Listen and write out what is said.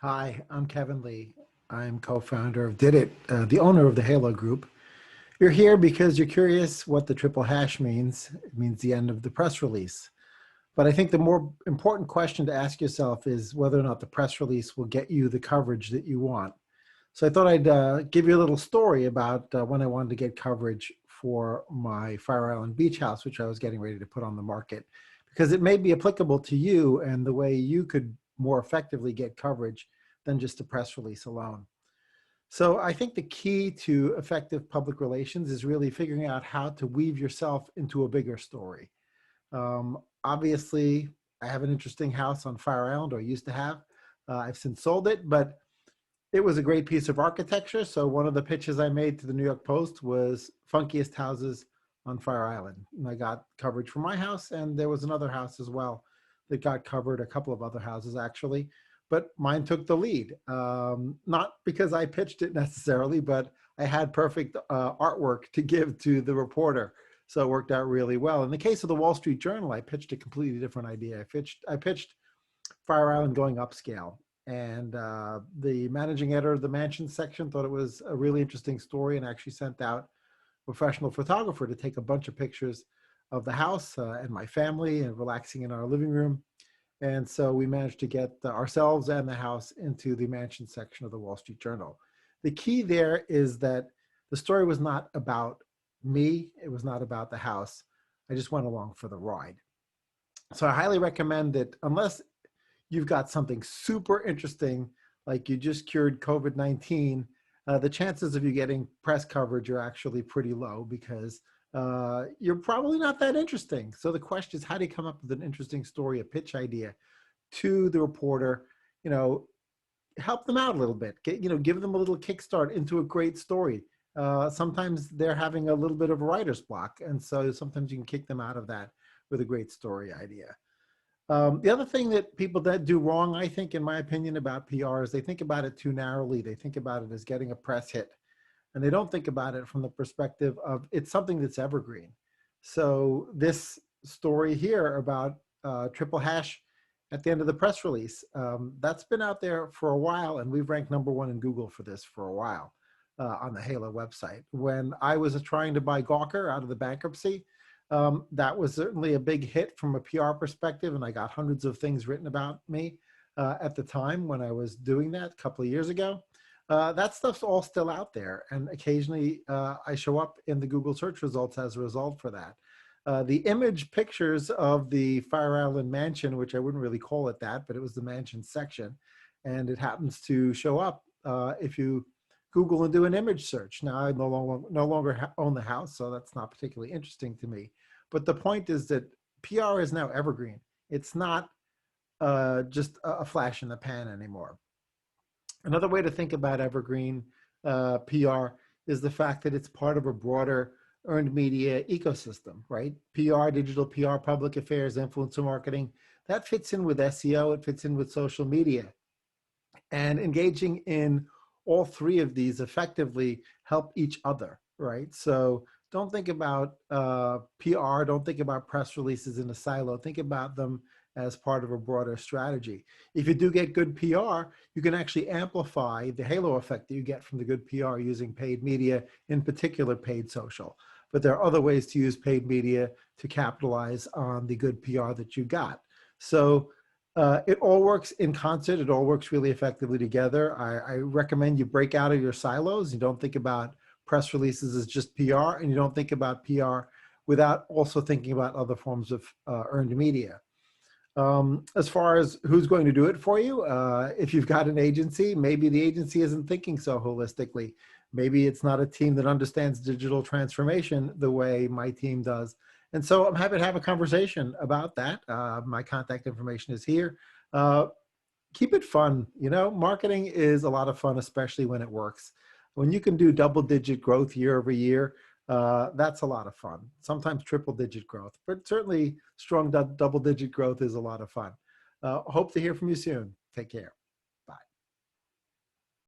Hi, I'm Kevin Lee. I'm co-founder of Did It, the owner of the Halo Group. You're here because you're curious what the triple hash means. It means the end of the press release. But I think the more important question to ask yourself is whether or not the press release will get you the coverage that you want. So I thought I'd give you a little story about when I wanted to get coverage for my Fire Island Beach house, which I was getting ready to put on the market, because it may be applicable to you and the way you could more effectively get coverage than just a press release alone. So I think the key to effective public relations is really figuring out how to weave yourself into a bigger story. Obviously, I have an interesting house on Fire Island, or used to have. I've since sold it, but it was a great piece of architecture. So one of the pitches I made to the New York Post was funkiest houses on Fire Island. And I got coverage for my house, and there was another house as well that got covered, a couple of other houses actually, but mine took the lead. Not because I pitched it necessarily, but I had perfect artwork to give to the reporter. So it worked out really well. In the case of the Wall Street Journal, I pitched a completely different idea. I pitched Fire Island going upscale. And the managing editor of the mansion section thought it was a really interesting story and actually sent out a professional photographer to take a bunch of pictures of the house and my family and relaxing in our living room. And so we managed to get ourselves and the house into the mansion section of the Wall Street Journal. The key there is that the story was not about me. It was not about the house. I just went along for the ride. So I highly recommend that unless you've got something super interesting, like you just cured COVID-19, the chances of you getting press coverage are actually pretty low because you're probably not that interesting. So the question is, how do you come up with an interesting story, a pitch idea to the reporter? You know, help them out a little bit. Give them a little kickstart into a great story. Sometimes they're having a little bit of a writer's block, and so sometimes you can kick them out of that with a great story idea. The other thing that people that do wrong, I think, in my opinion, about PR is they think about it too narrowly. They think about it as getting a press hit, and they don't think about it from the perspective of it's something that's evergreen. So this story here about triple hash at the end of the press release, that's been out there for a while, and we've ranked #1 in Google for this for a while on the Halo website. When I was trying to buy Gawker out of the bankruptcy, that was certainly a big hit from a PR perspective, and I got hundreds of things written about me at the time when I was doing that a couple of years ago. That stuff's all still out there, and occasionally I show up in the Google search results as a result for that. The image pictures of the Fire Island mansion, which I wouldn't really call it that, but it was the mansion section, and it happens to show up if you Google and do an image search. Now I no longer own the house, so that's not particularly interesting to me. But the point is that PR is now evergreen. It's not just a flash in the pan anymore. Another way to think about evergreen PR is the fact that it's part of a broader earned media ecosystem, right? PR, digital PR, public affairs, influencer marketing, that fits in with SEO, it fits in with social media. And engaging in all three of these effectively help each other, right? So don't think about PR, don't think about press releases in a silo, think about them as part of a broader strategy. If you do get good PR, you can actually amplify the halo effect that you get from the good PR using paid media, in particular paid social. But there are other ways to use paid media to capitalize on the good PR that you got. So it all works in concert. It all works really effectively together. I recommend you break out of your silos. You don't think about press releases as just PR, and you don't think about PR without also thinking about other forms of earned media. As far as who's going to do it for you, if you've got an agency, maybe the agency isn't thinking so holistically. Maybe it's not a team that understands digital transformation the way my team does. And so I'm happy to have a conversation about that. My contact information is here. Keep it fun. Marketing is a lot of fun, especially when it works. When you can do double-digit growth year over year, that's a lot of fun. Sometimes triple-digit growth, but certainly strong double-digit growth is a lot of fun. Hope to hear from you soon. Take care.